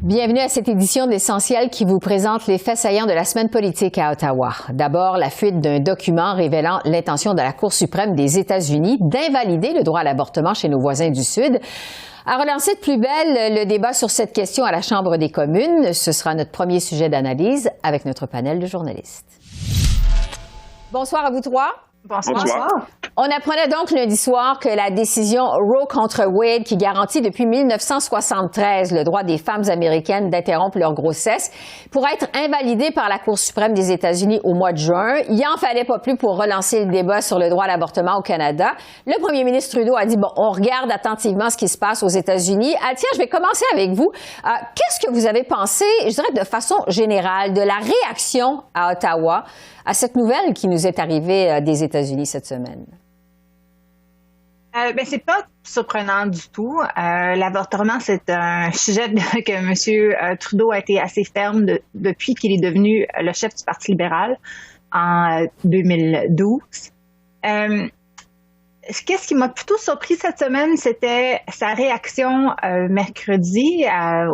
Bienvenue à cette édition d'Essentiel qui vous présente les faits saillants de la semaine politique à Ottawa. D'abord, la fuite d'un document révélant l'intention de la Cour suprême des États-Unis d'invalider le droit à l'avortement chez nos voisins du Sud. À relancer de plus belle le débat sur cette question à la Chambre des communes. Ce sera notre premier sujet d'analyse avec notre panel de journalistes. Bonsoir à vous trois. Bonsoir. On apprenait donc lundi soir que la décision Roe contre Wade, qui garantit depuis 1973 le droit des femmes américaines d'interrompre leur grossesse, pourrait être invalidée par la Cour suprême des États-Unis au mois de juin. Il en fallait pas plus pour relancer le débat sur le droit à l'avortement au Canada. Le premier ministre Trudeau a dit, bon, on regarde attentivement ce qui se passe aux États-Unis. Tiens, je vais commencer avec vous. Qu'est-ce que vous avez pensé, je dirais de façon générale, de la réaction à Ottawa à cette nouvelle qui nous est arrivée des États-Unis cette semaine? C'est pas surprenant du tout. L'avortement, c'est un sujet que M. Trudeau a été assez ferme depuis qu'il est devenu le chef du Parti libéral en 2012. Qu'est-ce qui m'a plutôt surpris cette semaine, c'était sa réaction mercredi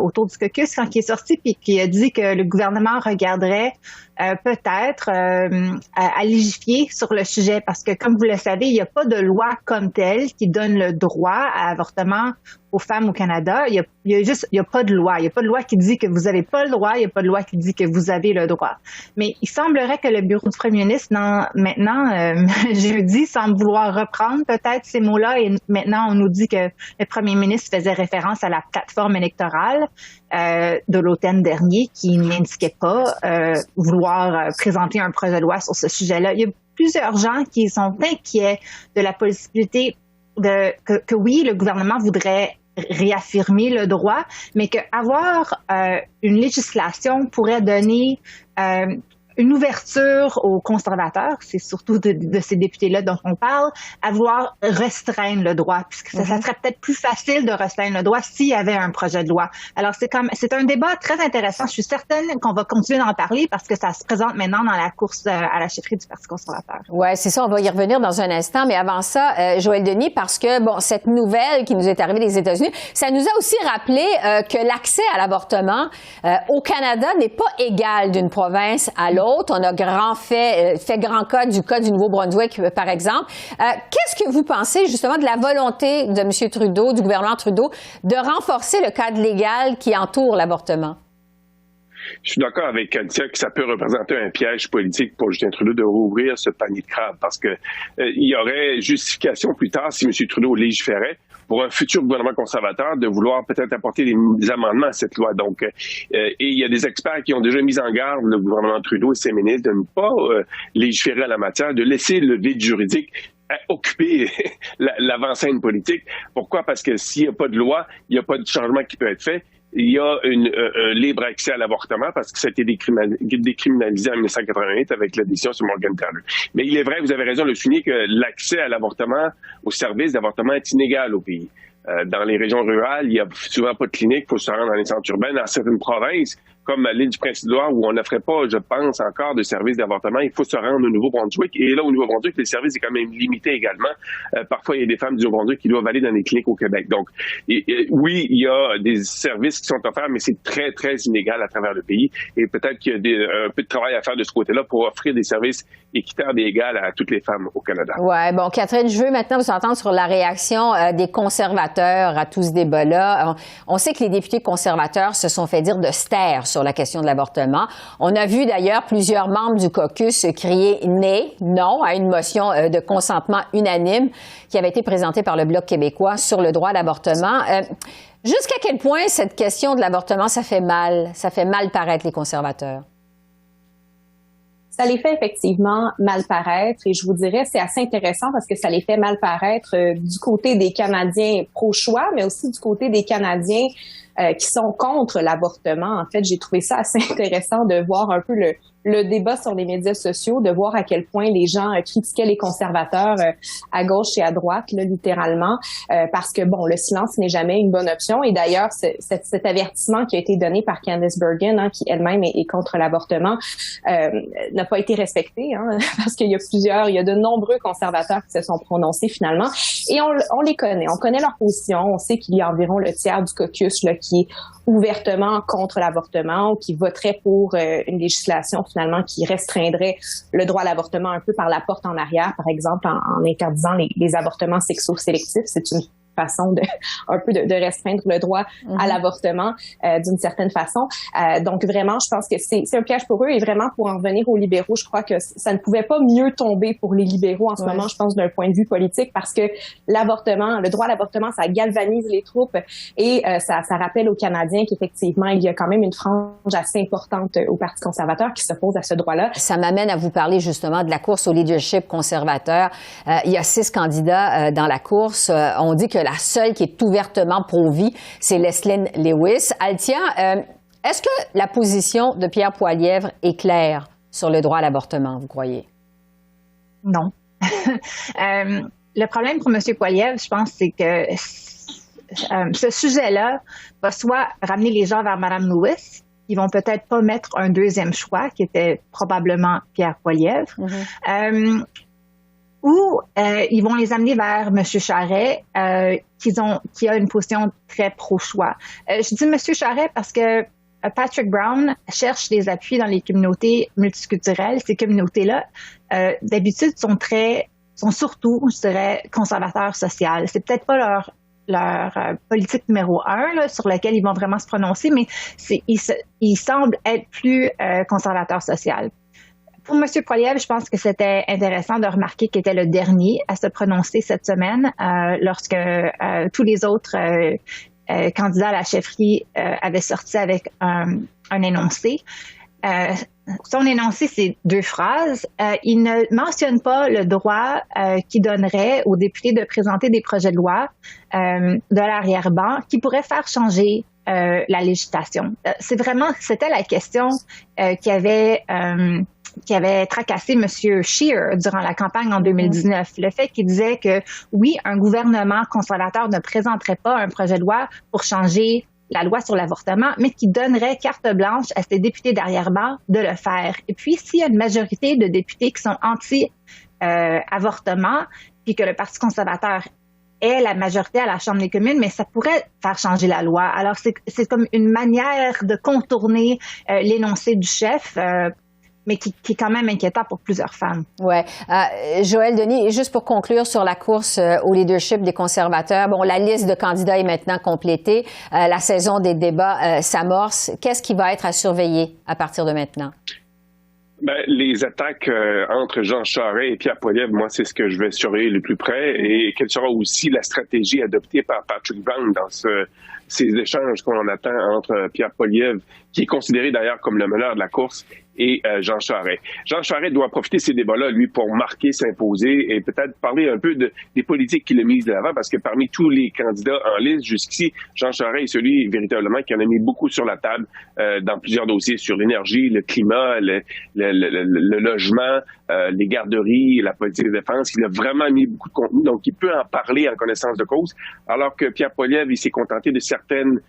autour du caucus quand il est sorti puis qu'il a dit que le gouvernement regarderait peut-être à légiférer sur le sujet parce que, comme vous le savez, il n'y a pas de loi comme telle qui donne le droit à l'avortement aux femmes au Canada. Il y a pas de loi. Il n'y a pas de loi qui dit que vous n'avez pas le droit. Il n'y a pas de loi qui dit que vous avez le droit. Mais il semblerait que le bureau du premier ministre, maintenant, jeudi, semble vouloir reprendre peut-être ces mots-là. Et maintenant, on nous dit que le premier ministre faisait référence à la plateforme électorale de l'automne dernier qui n'indiquait pas vouloir présenter un projet de loi sur ce sujet-là. Il y a plusieurs gens qui sont inquiets de la possibilité que oui, le gouvernement voudrait réaffirmer le droit, mais qu'avoir une législation pourrait donner une ouverture aux conservateurs, c'est surtout de ces députés-là dont on parle, à vouloir restreindre le droit, puisque ça serait peut-être plus facile de restreindre le droit s'il y avait un projet de loi. Alors, c'est un débat très intéressant. Je suis certaine qu'on va continuer d'en parler parce que ça se présente maintenant dans la course à la chefferie du Parti conservateur. Ouais, c'est ça. On va y revenir dans un instant. Mais avant ça, Joël Denis, parce que, bon, cette nouvelle qui nous est arrivée des États-Unis, ça nous a aussi rappelé que l'accès à l'avortement au Canada n'est pas égal d'une province à l'autre. On a fait grand cas du Nouveau-Brunswick, par exemple. Qu'est-ce que vous pensez, justement, de la volonté de M. Trudeau, du gouvernement Trudeau, de renforcer le cadre légal qui entoure l'avortement? Je suis d'accord avec Katia que ça peut représenter un piège politique pour Justin Trudeau de rouvrir ce panier de crabes parce que il y aurait justification plus tard si M. Trudeau légiférait pour un futur gouvernement conservateur de vouloir peut-être apporter des amendements à cette loi. Donc, et il y a des experts qui ont déjà mis en garde le gouvernement Trudeau et ses ministres de ne pas légiférer à la matière, de laisser le vide juridique occuper l'avant-scène politique. Pourquoi? Parce que s'il n'y a pas de loi, il n'y a pas de changement qui peut être fait. Il y a un libre accès à l'avortement parce que ça a été décriminalisé en 1988 avec la décision sur Morgan Taylor. Mais il est vrai, vous avez raison de le souligner, que l'accès à l'avortement, au service d'avortement est inégal au pays. Dans les régions rurales, il n'y a souvent pas de clinique, il faut se rendre dans les centres urbains. Dans certaines provinces, comme l'île du Prince-Édouard, où on n'offrait pas, je pense, encore de services d'avortement, il faut se rendre au Nouveau-Brunswick. Et là, au Nouveau-Brunswick, le service est quand même limité également. Parfois, il y a des femmes du Nouveau-Brunswick qui doivent aller dans des cliniques au Québec. Donc, oui, il y a des services qui sont offerts, mais c'est très, très inégal à travers le pays. Et peut-être qu'il y a un peu de travail à faire de ce côté-là pour offrir des services équitables et égales à toutes les femmes au Canada. Ouais, bon, Catherine, je veux maintenant vous entendre sur la réaction des conservateurs à tout ce débat-là. On sait que les députés conservateurs se sont fait dire de se taire sur la question de l'avortement. On a vu d'ailleurs plusieurs membres du caucus crier « nay », non, à une motion de consentement unanime qui avait été présentée par le Bloc québécois sur le droit à l'avortement. Jusqu'à quel point cette question de l'avortement, ça fait mal paraître les conservateurs? Ça les fait effectivement mal paraître et je vous dirais c'est assez intéressant parce que ça les fait mal paraître du côté des Canadiens pro-choix, mais aussi du côté des Canadiens qui sont contre l'avortement. En fait, j'ai trouvé ça assez intéressant de voir un peu le le débat sur les médias sociaux, de voir à quel point les gens critiquaient les conservateurs à gauche et à droite, là, littéralement, parce que, bon, le silence n'est jamais une bonne option. Et d'ailleurs, cet avertissement qui a été donné par Candice Bergen, qui elle-même est contre l'avortement, n'a pas été respecté, parce qu'il y a de nombreux conservateurs qui se sont prononcés finalement. Et on les connaît, on connaît leur position. On sait qu'il y a environ le tiers du caucus là, qui est ouvertement contre l'avortement ou qui voterait pour une législation finalement qui restreindrait le droit à l'avortement un peu par la porte en arrière, par exemple en interdisant les avortements sexo-sélectifs. C'est une façon de restreindre le droit à l'avortement d'une certaine façon. Donc vraiment, je pense que c'est un piège pour eux et vraiment pour en revenir aux libéraux, je crois que ça ne pouvait pas mieux tomber pour les libéraux en ce moment, je pense, d'un point de vue politique parce que l'avortement, le droit à l'avortement, ça galvanise les troupes et ça rappelle aux Canadiens qu'effectivement, il y a quand même une frange assez importante au Parti conservateur qui s'oppose à ce droit-là. Ça m'amène à vous parler justement de la course au leadership conservateur. Il y a 6 candidats dans la course. On dit que la seule qui est ouvertement pro-vie, c'est Leslyn Lewis. Althia, est-ce que la position de Pierre Poilievre est claire sur le droit à l'avortement, vous croyez? Non. Le problème pour M. Poilievre, je pense, c'est que ce sujet-là va soit ramener les gens vers Mme Lewis, qui vont peut-être pas mettre un deuxième choix, qui était probablement Pierre Poilievre, ou ils vont les amener vers M. Charest, qui a une position très pro-choix. Je dis M. Charest parce que Patrick Brown cherche des appuis dans les communautés multiculturelles. Ces communautés-là, d'habitude, sont surtout, je dirais, conservateurs sociales. C'est peut-être pas leur politique numéro 1 là, sur laquelle ils vont vraiment se prononcer, mais ils semblent être plus conservateurs social. Pour M. Poilievre, je pense que c'était intéressant de remarquer qu'il était le dernier à se prononcer cette semaine lorsque tous les autres candidats à la chefferie avaient sorti avec un énoncé. Son énoncé, c'est 2 phrases. Il ne mentionne pas le droit qui donnerait aux députés de présenter des projets de loi de l'arrière-ban qui pourraient faire changer la législation. C'était la question qui avait tracassé M. Scheer durant la campagne en 2019. Le fait qu'il disait que, oui, un gouvernement conservateur ne présenterait pas un projet de loi pour changer la loi sur l'avortement, mais qui donnerait carte blanche à ses députés d'arrière-ban de le faire. Et puis, s'il y a une majorité de députés qui sont anti-avortement, puis que le Parti conservateur est la majorité à la Chambre des communes, mais ça pourrait faire changer la loi. Alors, c'est comme une manière de contourner l'énoncé du chef, mais qui est quand même inquiétant pour plusieurs femmes. Oui. Joëlle Denis, juste pour conclure sur la course au leadership des conservateurs, bon, la liste de candidats est maintenant complétée. La saison des débats s'amorce. Qu'est-ce qui va être à surveiller à partir de maintenant? Les attaques entre Jean Charest et Pierre Poilievre, moi, c'est ce que je vais surveiller le plus près. Et quelle sera aussi la stratégie adoptée par Patrick Brown dans ces échanges qu'on attend entre Pierre Poilievre, qui est considéré d'ailleurs comme le meneur de la course, et Jean Charest. Jean Charest doit profiter de ces débats-là, lui, pour marquer, s'imposer et peut-être parler un peu des politiques qu'il a mises de l'avant, parce que parmi tous les candidats en liste jusqu'ici, Jean Charest est celui véritablement qui en a mis beaucoup sur la table dans plusieurs dossiers sur l'énergie, le climat, le logement, les garderies, la politique de défense. Il a vraiment mis beaucoup de contenu, donc il peut en parler en connaissance de cause, alors que Pierre Poilievre, il s'est contenté de certaines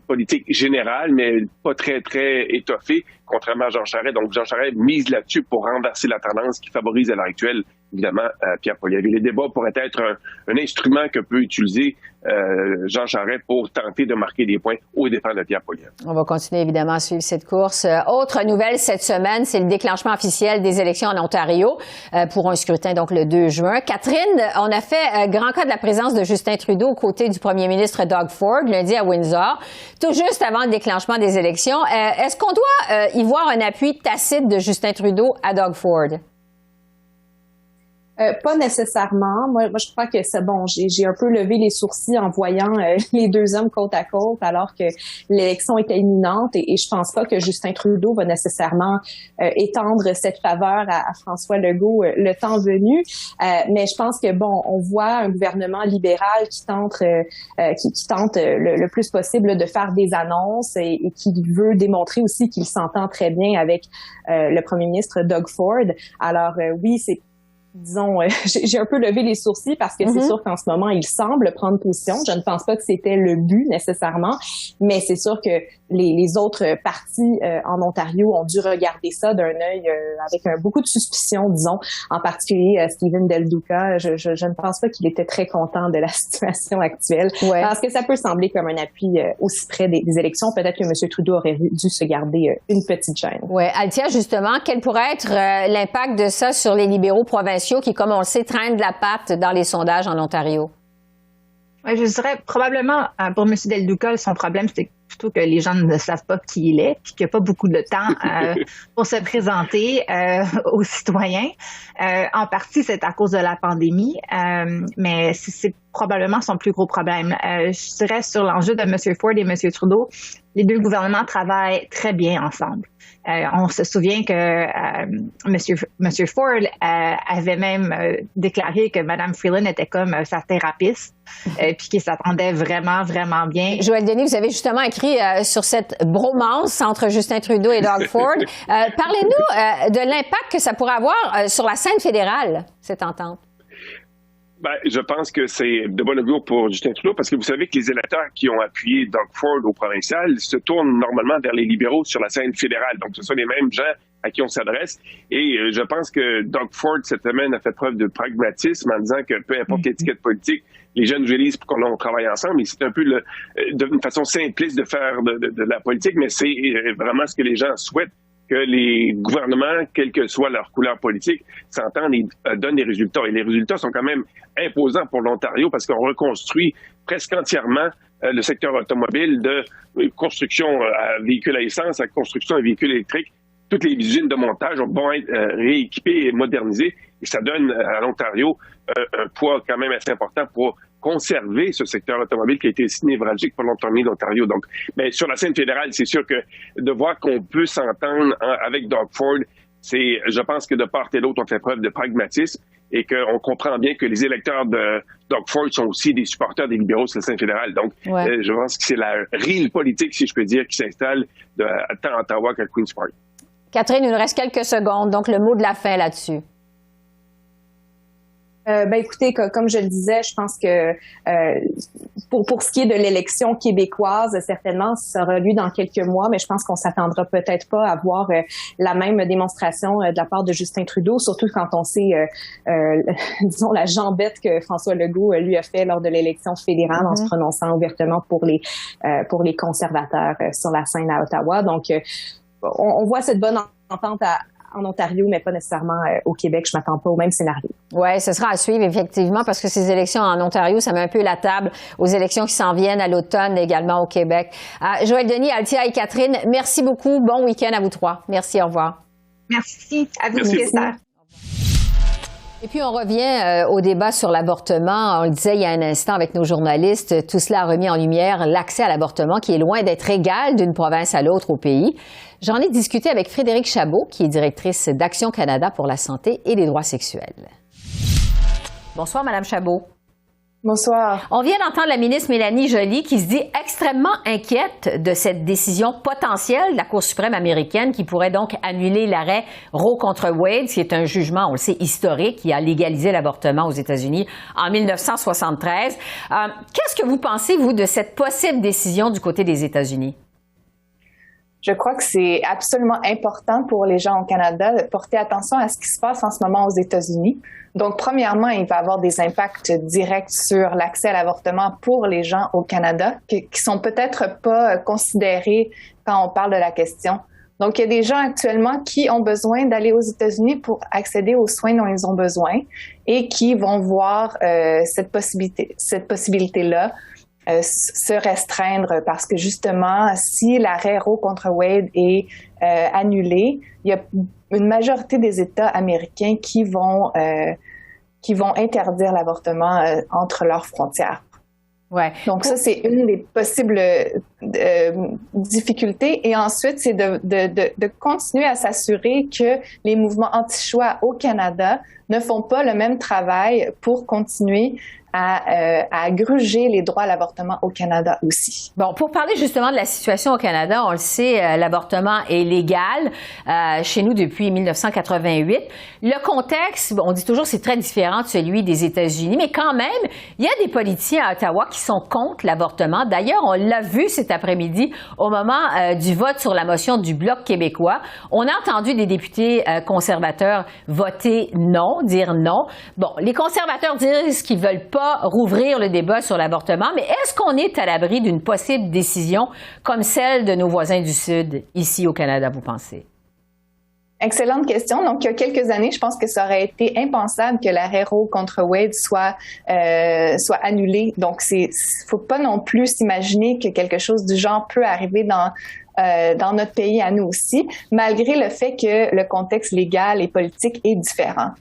politique générale, mais pas très, très étoffée, contrairement à Jean Charest. Donc, Jean Charest mise là-dessus pour renverser la tendance qui favorise à l'heure actuelle, évidemment, Pierre Poilievre. Les débats pourraient être un instrument que peut utiliser Jean Charest pour tenter de marquer des points aux dépens de Pierre Poilievre. On va continuer, évidemment, à suivre cette course. Autre nouvelle cette semaine, c'est le déclenchement officiel des élections en Ontario pour un scrutin, donc, le 2 juin. Catherine, on a fait grand cas de la présence de Justin Trudeau aux côtés du premier ministre Doug Ford lundi à Windsor, tout juste avant le déclenchement des élections. Est-ce qu'on doit y voir un appui tacite de Justin Trudeau à Doug Ford? Pas nécessairement. Moi, je crois que c'est bon. J'ai un peu levé les sourcils en voyant les deux hommes côte à côte, alors que l'élection était imminente. Et je pense pas que Justin Trudeau va nécessairement étendre cette faveur à François Legault le temps venu. Mais je pense que bon, on voit un gouvernement libéral qui tente le plus possible de faire des annonces et qui veut démontrer aussi qu'il s'entend très bien avec le premier ministre Doug Ford. Alors oui, c'est disons, j'ai un peu levé les sourcils parce que c'est sûr qu'en ce moment, il semble prendre position. Je ne pense pas que c'était le but nécessairement, mais c'est sûr que les autres partis en Ontario ont dû regarder ça d'un œil avec beaucoup de suspicion, disons, en particulier Stephen Del Duca. Je ne pense pas qu'il était très content de la situation actuelle, parce que ça peut sembler comme un appui aussi près des élections. Peut-être que M. Trudeau aurait dû se garder une petite gêne. Oui, Althia, justement, quel pourrait être l'impact de ça sur les libéraux provinciaux qui, comme on le sait, traînent de la patte dans les sondages en Ontario? Oui, je dirais probablement pour M. Del Duca, son problème, c'est plutôt que les gens ne savent pas qui il est, puis qu'il n'y a pas beaucoup de temps pour se présenter aux citoyens. En partie, c'est à cause de la pandémie, mais c'est probablement son plus gros problème. Je dirais sur l'enjeu de M. Ford et M. Trudeau, les deux gouvernements travaillent très bien ensemble. On se souvient que Monsieur Ford avait même déclaré que Mme Freeland était comme sa thérapeute, puis qu'il s'attendait vraiment, vraiment bien. Joëlle Denis, vous avez justement écrit sur cette bromance entre Justin Trudeau et Doug Ford. Parlez-nous de l'impact que ça pourrait avoir sur la scène fédérale, cette entente. Ben, je pense que c'est de bon augure pour Justin Trudeau parce que vous savez que les électeurs qui ont appuyé Doug Ford au provincial se tournent normalement vers les libéraux sur la scène fédérale. Donc, ce sont les mêmes gens à qui on s'adresse. Et je pense que Doug Ford, cette semaine, a fait preuve de pragmatisme en disant que peu importe l'étiquette politique, les jeunes nous élisent pour qu'on travaille ensemble. Et c'est un peu une façon simpliste de faire de la politique, mais c'est vraiment ce que les gens souhaitent, que les gouvernements, quelle que soit leur couleur politique, s'entendent et donnent des résultats. Et les résultats sont quand même imposants pour l'Ontario parce qu'on reconstruit presque entièrement le secteur automobile de construction à véhicules à essence à construction à véhicules électriques. Toutes les usines de montage vont être rééquipées et modernisées. Et ça donne à l'Ontario un poids quand même assez important pour conserver ce secteur automobile qui a été si névralgique pour longtemps de l'Ontario. Donc, mais sur la scène fédérale, c'est sûr que de voir qu'on peut s'entendre avec Doug Ford, je pense que de part et d'autre, on fait preuve de pragmatisme et qu'on comprend bien que les électeurs de Doug Ford sont aussi des supporters des libéraux sur la scène fédérale. Donc, je pense que c'est la real politique, si je peux dire, qui s'installe tant à Ottawa qu'à Queen's Park. Catherine, il nous reste quelques secondes, donc le mot de la fin là-dessus. Écoutez, comme je le disais, je pense que pour ce qui est de l'élection québécoise, certainement, ça aura lieu dans quelques mois, mais je pense qu'on s'attendra peut-être pas à voir la même démonstration de la part de Justin Trudeau, surtout quand on sait, disons, la jambette que François Legault lui a fait lors de l'élection fédérale en se prononçant ouvertement pour les conservateurs sur la scène à Ottawa. Donc, on voit cette bonne entente en Ontario, mais pas nécessairement au Québec. Je m'attends pas au même scénario. Oui, ce sera à suivre, effectivement, parce que ces élections en Ontario, ça met un peu la table aux élections qui s'en viennent à l'automne également au Québec. Joëlle Denis, Althia et Catherine, merci beaucoup. Bon week-end à vous trois. Merci, au revoir. Merci. À vous, Esther. Et puis, on revient au débat sur l'avortement. On le disait il y a un instant avec nos journalistes. Tout cela a remis en lumière l'accès à l'avortement qui est loin d'être égal d'une province à l'autre au pays. J'en ai discuté avec Frédérique Chabot, qui est directrice d'Action Canada pour la santé et les droits sexuels. Bonsoir, Madame Chabot. Bonsoir. On vient d'entendre la ministre Mélanie Joly qui se dit extrêmement inquiète de cette décision potentielle de la Cour suprême américaine qui pourrait donc annuler l'arrêt Roe contre Wade, qui est un jugement, on le sait, historique, qui a légalisé l'avortement aux États-Unis en 1973. Qu'est-ce que vous pensez, vous, de cette possible décision du côté des États-Unis? Je crois que c'est absolument important pour les gens au Canada de porter attention à ce qui se passe en ce moment aux États-Unis. Donc, premièrement, il va avoir des impacts directs sur l'accès à l'avortement pour les gens au Canada qui sont peut-être pas considérés quand on parle de la question. Donc, il y a des gens actuellement qui ont besoin d'aller aux États-Unis pour accéder aux soins dont ils ont besoin et qui vont voir cette possibilité-là se restreindre parce que justement, si l'arrêt Roe contre Wade est annulé, il y a une majorité des États américains qui vont qui vont interdire l'avortement entre leurs frontières. Ouais. Donc ça, c'est une des possibles difficultés. Et ensuite, c'est de continuer à s'assurer que les mouvements anti-choix au Canada ne font pas le même travail pour continuer à gruger les droits à l'avortement au Canada aussi. Bon, pour parler justement de la situation au Canada, on le sait, l'avortement est légal chez nous depuis 1988. Le contexte, on dit toujours c'est très différent de celui des États-Unis, mais quand même, il y a des politiciens à Ottawa qui sont contre l'avortement. D'ailleurs, on l'a vu cet après-midi au moment du vote sur la motion du Bloc québécois. On a entendu des députés conservateurs voter non, dire non. Bon, les conservateurs disent qu'ils veulent pas rouvrir le débat sur l'avortement, mais est-ce qu'on est à l'abri d'une possible décision comme celle de nos voisins du Sud, ici au Canada, vous pensez? Excellente question. Donc, il y a quelques années, je pense que ça aurait été impensable que l'arrêt Roe contre Wade soit annulé. Donc, faut pas non plus s'imaginer que quelque chose du genre peut arriver dans notre pays à nous aussi, malgré le fait que le contexte légal et politique est différent.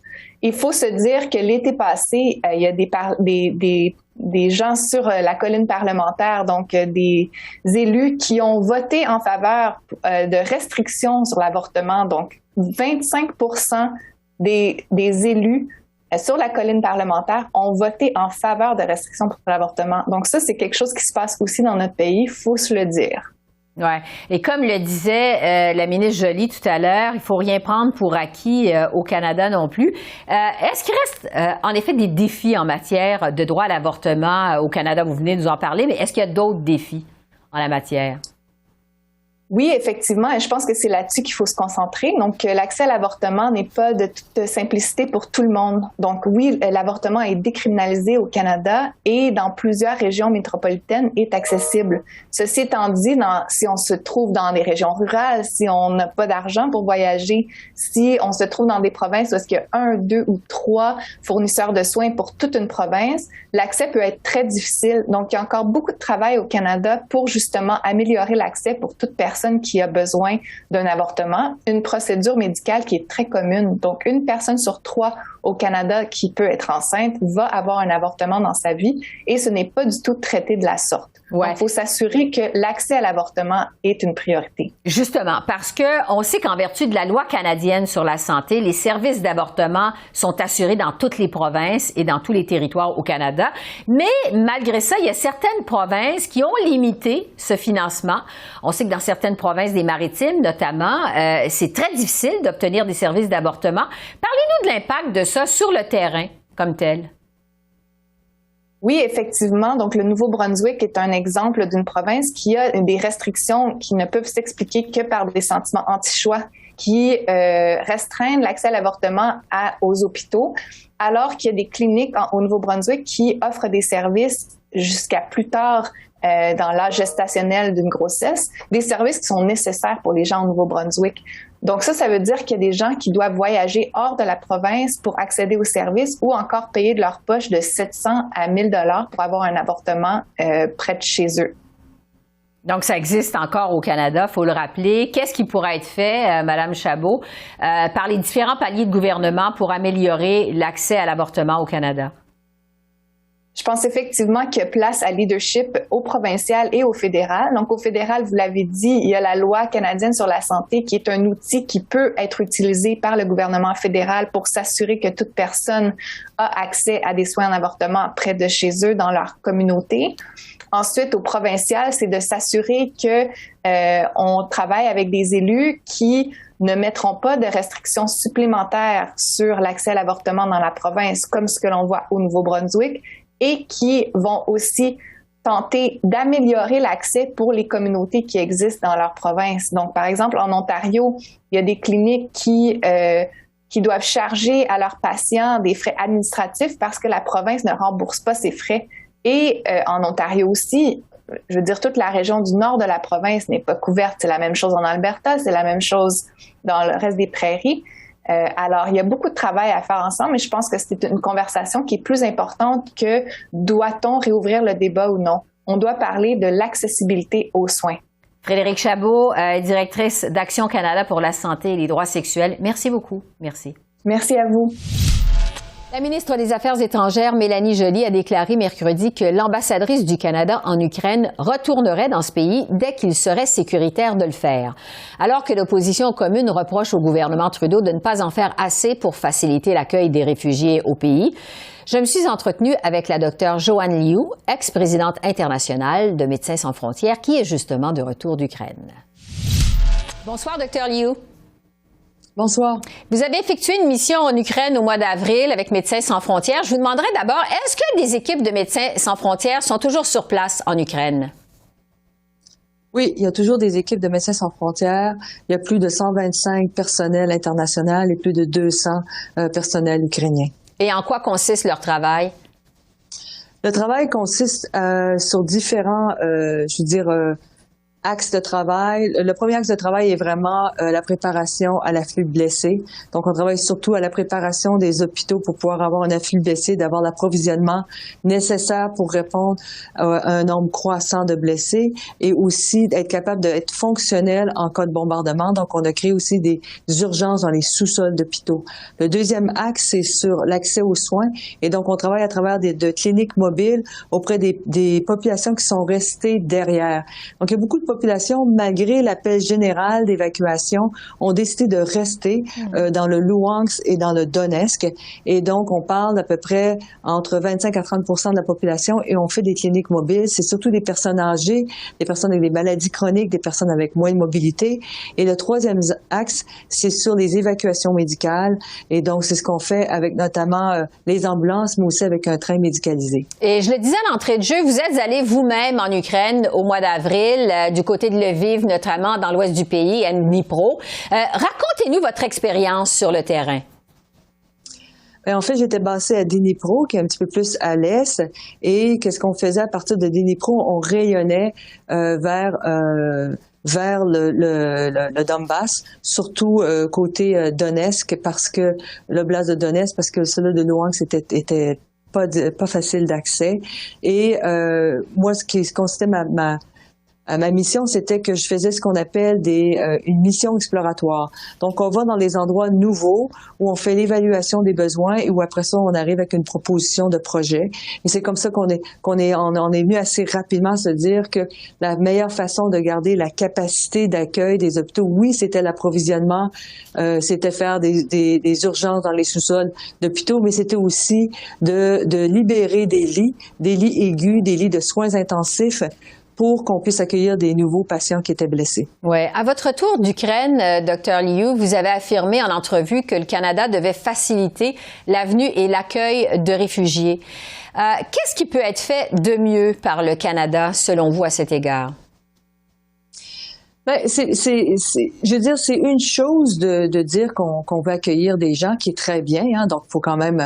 Il faut se dire que l'été passé, il y a des gens sur la colline parlementaire, donc des élus qui ont voté en faveur de restrictions sur l'avortement. Donc, 25% des élus sur la colline parlementaire ont voté en faveur de restrictions pour l'avortement. Donc ça, c'est quelque chose qui se passe aussi dans notre pays, il faut se le dire. Ouais. Et comme le disait la ministre Joly tout à l'heure, il faut rien prendre pour acquis au Canada non plus. Est-ce qu'il reste en effet des défis en matière de droit à l'avortement au Canada? Vous venez de nous en parler, mais est-ce qu'il y a d'autres défis en la matière? Oui, effectivement, et je pense que c'est là-dessus qu'il faut se concentrer. Donc, l'accès à l'avortement n'est pas de toute simplicité pour tout le monde. Donc, oui, l'avortement est décriminalisé au Canada et dans plusieurs régions métropolitaines est accessible. Ceci étant dit, si on se trouve dans des régions rurales, si on n'a pas d'argent pour voyager, si on se trouve dans des provinces où il y a 1, 2 ou 3 fournisseurs de soins pour toute une province, l'accès peut être très difficile. Donc, il y a encore beaucoup de travail au Canada pour justement améliorer l'accès pour toute personne qui a besoin d'un avortement, une procédure médicale qui est très commune. Donc, une personne sur 3 au Canada qui peut être enceinte va avoir un avortement dans sa vie et ce n'est pas du tout traité de la sorte. Ouais. Donc, il faut s'assurer que l'accès à l'avortement est une priorité. Justement, parce que on sait qu'en vertu de la loi canadienne sur la santé, les services d'avortement sont assurés dans toutes les provinces et dans tous les territoires au Canada. Mais malgré ça, il y a certaines provinces qui ont limité ce financement. On sait que dans certaines provinces des Maritimes, notamment, c'est très difficile d'obtenir des services d'avortement. Parlez-nous de l'impact de ça sur le terrain comme tel. Oui, effectivement. Donc, le Nouveau-Brunswick est un exemple d'une province qui a des restrictions qui ne peuvent s'expliquer que par des sentiments anti-choix qui restreignent l'accès à l'avortement aux hôpitaux, alors qu'il y a des cliniques au Nouveau-Brunswick qui offrent des services jusqu'à plus tard dans l'âge gestationnel d'une grossesse, des services qui sont nécessaires pour les gens au Nouveau-Brunswick. Donc ça veut dire qu'il y a des gens qui doivent voyager hors de la province pour accéder aux services ou encore payer de leur poche de 700 à 1000 $ pour avoir un avortement près de chez eux. Donc, ça existe encore au Canada, il faut le rappeler. Qu'est-ce qui pourrait être fait, Madame Chabot, par les différents paliers de gouvernement pour améliorer l'accès à l'avortement au Canada? Je pense effectivement qu'il y a place à leadership au provincial et au fédéral. Donc, au fédéral, vous l'avez dit, il y a la loi canadienne sur la santé qui est un outil qui peut être utilisé par le gouvernement fédéral pour s'assurer que toute personne a accès à des soins en avortement près de chez eux, dans leur communauté. Ensuite, au provincial, c'est de s'assurer que on travaille avec des élus qui ne mettront pas de restrictions supplémentaires sur l'accès à l'avortement dans la province, comme ce que l'on voit au Nouveau-Brunswick, et qui vont aussi tenter d'améliorer l'accès pour les communautés qui existent dans leur province. Donc, par exemple, en Ontario, il y a des cliniques qui doivent charger à leurs patients des frais administratifs parce que la province ne rembourse pas ces frais. Et en Ontario aussi, je veux dire, toute la région du nord de la province n'est pas couverte. C'est la même chose en Alberta, c'est la même chose dans le reste des prairies. Alors, il y a beaucoup de travail à faire ensemble, mais je pense que c'est une conversation qui est plus importante que doit-on réouvrir le débat ou non. On doit parler de l'accessibilité aux soins. Frédérique Chabot, directrice d'Action Canada pour la santé et les droits sexuels. Merci beaucoup. Merci. Merci à vous. La ministre des Affaires étrangères, Mélanie Joly, a déclaré mercredi que l'ambassadrice du Canada en Ukraine retournerait dans ce pays dès qu'il serait sécuritaire de le faire. Alors que l'opposition commune reproche au gouvernement Trudeau de ne pas en faire assez pour faciliter l'accueil des réfugiés au pays, je me suis entretenue avec la docteure Joanne Liu, ex-présidente internationale de Médecins sans frontières, qui est justement de retour d'Ukraine. Bonsoir, docteur Liu. Bonsoir. Vous avez effectué une mission en Ukraine au mois d'avril avec Médecins sans frontières. Je vous demanderai d'abord, est-ce que des équipes de Médecins sans frontières sont toujours sur place en Ukraine? Oui, il y a toujours des équipes de Médecins sans frontières. Il y a plus de 125 personnels internationaux et plus de 200 personnels ukrainiens. Et en quoi consiste leur travail? Le travail consiste sur différents, axes de travail. Le premier axe de travail est vraiment la préparation à l'afflux de blessés. Donc, on travaille surtout à la préparation des hôpitaux pour pouvoir avoir un afflux de blessés, d'avoir l'approvisionnement nécessaire pour répondre à un nombre croissant de blessés et aussi d'être capable d'être fonctionnel en cas de bombardement. Donc, on a créé aussi des urgences dans les sous-sols d'hôpitaux. Le deuxième axe, c'est sur l'accès aux soins. Et donc, on travaille à travers de cliniques mobiles auprès des populations qui sont restées derrière. Donc, il y a beaucoup de populations, malgré l'appel général d'évacuation, ont décidé de rester dans le Luhansk et dans le Donetsk. Et donc, on parle d'à peu près entre 25 à 30 de la population et on fait des cliniques mobiles. C'est surtout des personnes âgées, des personnes avec des maladies chroniques, des personnes avec moins de mobilité. Et le troisième axe, c'est sur les évacuations médicales. Et donc, c'est ce qu'on fait avec notamment les ambulances, mais aussi avec un train médicalisé. Et je le disais à l'entrée de jeu, vous êtes allé vous-même en Ukraine au mois d'avril, du côté de Lviv, notamment dans l'ouest du pays, à Dnipro. Racontez-nous votre expérience sur le terrain. En fait, j'étais basée à Dnipro, qui est un petit peu plus à l'est, et qu'est-ce qu'on faisait à partir de Dnipro? On rayonnait vers le Donbass, surtout côté Donetsk, parce que l'oblast de Donetsk, parce que celui de Luhansk était pas facile d'accès. Et moi, ce qui consistait ma mission, c'était que je faisais ce qu'on appelle une mission exploratoire. Donc, on va dans des endroits nouveaux où on fait l'évaluation des besoins et où après ça, on arrive avec une proposition de projet. Et c'est comme ça qu'on est venu assez rapidement à se dire que la meilleure façon de garder la capacité d'accueil des hôpitaux, oui, c'était l'approvisionnement, c'était faire des urgences dans les sous-sols d'hôpitaux, mais c'était aussi de libérer des lits aigus, des lits de soins intensifs, pour qu'on puisse accueillir des nouveaux patients qui étaient blessés. Oui. À votre retour d'Ukraine, Dr. Liu, vous avez affirmé en entrevue que le Canada devait faciliter l'avenue et l'accueil de réfugiés. Qu'est-ce qui peut être fait de mieux par le Canada, selon vous, à cet égard? Je veux dire, c'est une chose de dire qu'on veut accueillir des gens, qui est très bien, hein, donc faut quand même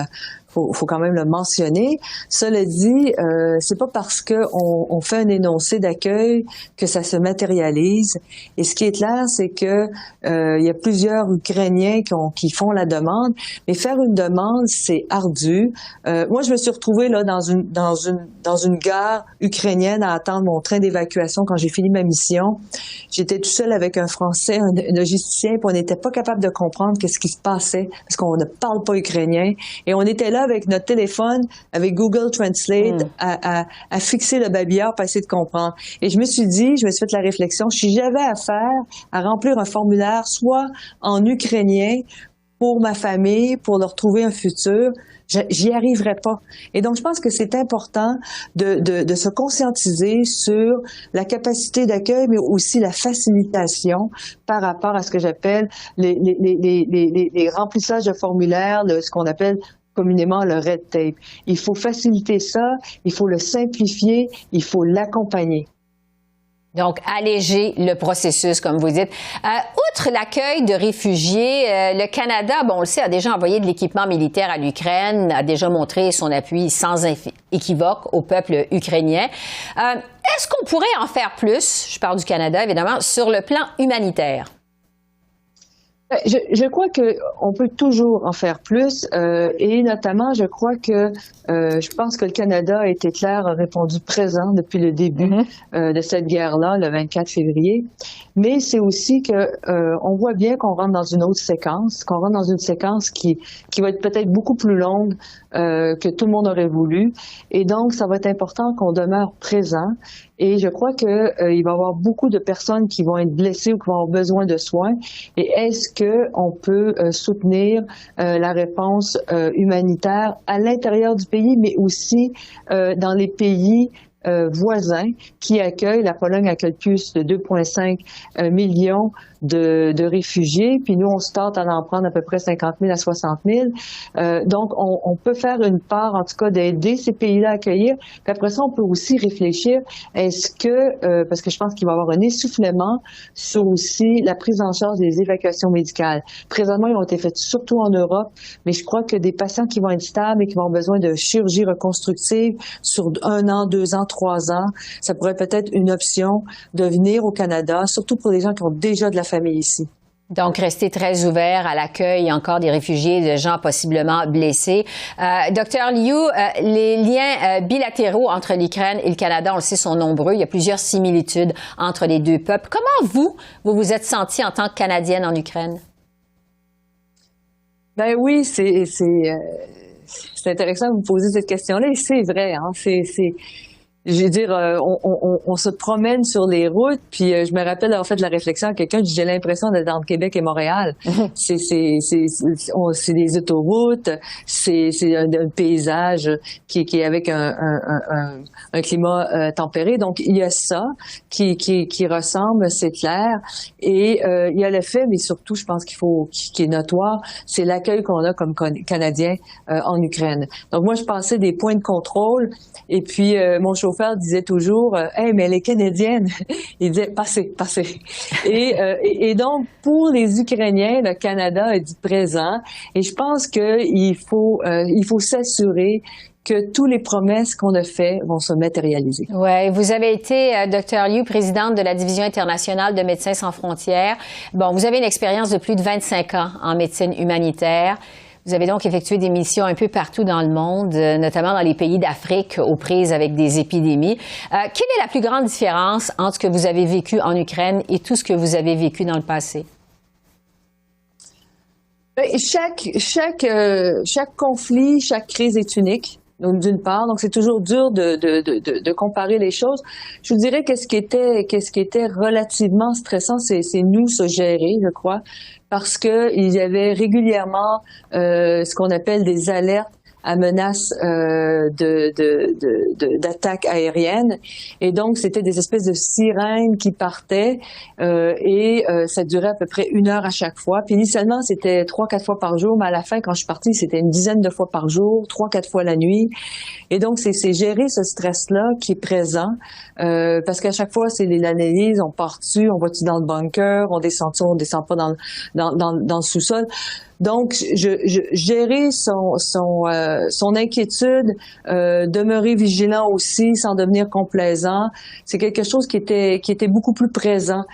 le mentionner. Cela dit, c'est pas parce que on fait un énoncé d'accueil que ça se matérialise. Et ce qui est clair, c'est que il y a plusieurs Ukrainiens qui font la demande, mais faire une demande, c'est ardu. Moi, je me suis retrouvée là dans une gare ukrainienne à attendre mon train d'évacuation quand j'ai fini ma mission. J'étais tout seul avec un Français, un logisticien, puis on n'était pas capable de comprendre qu'est-ce qui se passait parce qu'on ne parle pas ukrainien. Et on était là avec notre téléphone, avec Google Translate, à fixer le babillard pour essayer de comprendre. Et je me suis fait la réflexion, si j'avais affaire à remplir un formulaire, soit en ukrainien, pour ma famille, pour leur trouver un futur, j'y arriverais pas. Et donc, je pense que c'est important de se conscientiser sur la capacité d'accueil, mais aussi la facilitation par rapport à ce que j'appelle les remplissages de formulaires, ce qu'on appelle communément le red tape. Il faut faciliter ça, il faut le simplifier, il faut l'accompagner. Donc, alléger le processus, comme vous dites. Outre l'accueil de réfugiés, le Canada, on le sait, a déjà envoyé de l'équipement militaire à l'Ukraine, a déjà montré son appui sans équivoque au peuple ukrainien. Est-ce qu'on pourrait en faire plus, je parle du Canada évidemment, sur le plan humanitaire? Je crois que on peut toujours en faire plus, et notamment, je crois que je pense que le Canada a été clair, a répondu présent depuis le début de cette guerre-là, le 24 février. Mais c'est aussi que on voit bien qu'on rentre dans une autre séquence, qu'on rentre dans une séquence qui va être peut-être beaucoup plus longue que tout le monde aurait voulu, et donc ça va être important qu'on demeure présent. Et je crois que il va y avoir beaucoup de personnes qui vont être blessées ou qui vont avoir besoin de soins. Et est-ce que on peut soutenir la réponse humanitaire à l'intérieur du pays, mais aussi dans les pays voisins qui accueillent? La Pologne accueille plus de 2,5 millions de réfugiés, puis nous, on se tente à en prendre à peu près 50 000 à 60 000. Donc, on peut faire une part, en tout cas, d'aider ces pays-là à accueillir. Puis après ça, on peut aussi réfléchir, est-ce que, parce que je pense qu'il va y avoir un essoufflement sur aussi la prise en charge des évacuations médicales. Présentement, ils ont été faites surtout en Europe, mais je crois que des patients qui vont être stables et qui vont avoir besoin de chirurgie reconstructive sur 1 an, 2 ans, 3 ans, ça pourrait peut-être une option de venir au Canada, surtout pour les gens qui ont déjà de la famille ici. Donc, rester très ouvert à l'accueil encore des réfugiés, de gens possiblement blessés. Docteur Liu, les liens bilatéraux entre l'Ukraine et le Canada, on le sait, sont nombreux. Il y a plusieurs similitudes entre les deux peuples. Comment vous vous êtes sentie en tant que Canadienne en Ukraine? Ben oui, c'est intéressant de vous poser cette question-là. Et c'est vrai, hein, je veux dire, on se promène sur les routes, puis je me rappelle avoir fait la réflexion à quelqu'un, j'ai l'impression d'être entre Québec et Montréal. C'est des autoroutes, c'est un paysage qui est avec un climat tempéré. Donc il y a ça qui ressemble, c'est clair. Et il y a le fait, mais surtout, je pense qui est notoire, c'est l'accueil qu'on a comme Canadiens en Ukraine. Donc moi, je pensais des points de contrôle, et puis mon chauffeur disait toujours « Hey, mais elle est canadienne! » Il disait « Passez. » Et donc, pour les Ukrainiens, le Canada est du présent. Et je pense qu'il faut s'assurer que toutes les promesses qu'on a faites vont se matérialiser. Oui, vous avez été, Dr. Liu, présidente de la Division internationale de Médecins sans frontières. Bon, vous avez une expérience de plus de 25 ans en médecine humanitaire. Vous avez donc effectué des missions un peu partout dans le monde, notamment dans les pays d'Afrique aux prises avec des épidémies. Quelle est la plus grande différence entre ce que vous avez vécu en Ukraine et tout ce que vous avez vécu dans le passé? Chaque conflit, chaque crise est unique. Donc, d'une part, donc c'est toujours dur de comparer les choses. Je vous dirais que ce qui était relativement stressant, c'est nous se gérer, je crois, parce que il y avait régulièrement ce qu'on appelle des alertes à menace d'attaques aériennes, et donc c'était des espèces de sirènes qui partaient et ça durait à peu près 1 heure à chaque fois. Puis initialement c'était 3-4 fois par jour, mais à la fin quand je suis partie c'était une dizaine de fois par jour, 3-4 fois la nuit. Et donc c'est gérer ce stress-là qui est présent parce qu'à chaque fois c'est l'analyse, on part dessus, on va-tu dans le bunker, on descend pas dans le sous-sol. Donc, gérer son inquiétude, demeurer vigilant aussi, sans devenir complaisant, c'est quelque chose qui était beaucoup plus présent.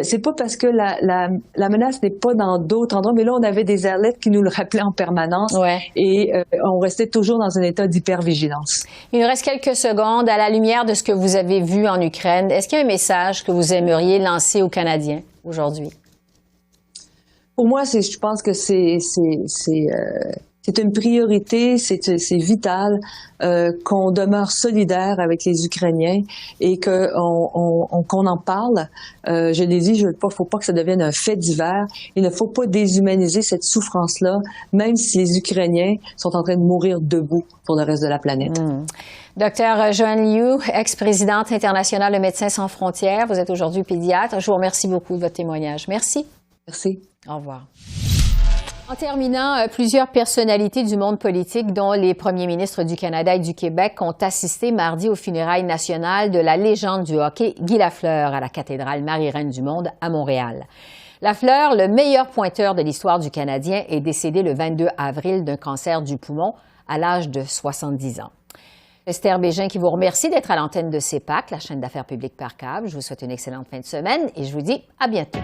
C'est pas parce que la menace n'est pas dans d'autres endroits, mais là on avait des alertes qui nous le rappelaient en permanence, ouais. Et on restait toujours dans un état d'hypervigilance. Il nous reste quelques secondes. À la lumière de ce que vous avez vu en Ukraine, est-ce qu'il y a un message que vous aimeriez lancer aux Canadiens aujourd'hui? Pour moi, je pense que c'est une priorité, c'est vital qu'on demeure solidaire avec les Ukrainiens et qu'on en parle. Je l'ai dit, faut pas que ça devienne un fait divers. Il ne faut pas déshumaniser cette souffrance-là, même si les Ukrainiens sont en train de mourir debout pour le reste de la planète. Docteur Joanne Liu, ex-présidente internationale de Médecins sans frontières, vous êtes aujourd'hui pédiatre. Je vous remercie beaucoup de votre témoignage. Merci. Merci. Au revoir. En terminant, plusieurs personnalités du monde politique, dont les premiers ministres du Canada et du Québec, ont assisté mardi aux funérailles nationales de la légende du hockey Guy Lafleur à la cathédrale Marie-Reine du Monde à Montréal. Lafleur, le meilleur pointeur de l'histoire du Canadien, est décédé le 22 avril d'un cancer du poumon à l'âge de 70 ans. Esther Bégin qui vous remercie d'être à l'antenne de CEPAC, la chaîne d'affaires publiques par câble. Je vous souhaite une excellente fin de semaine et je vous dis à bientôt.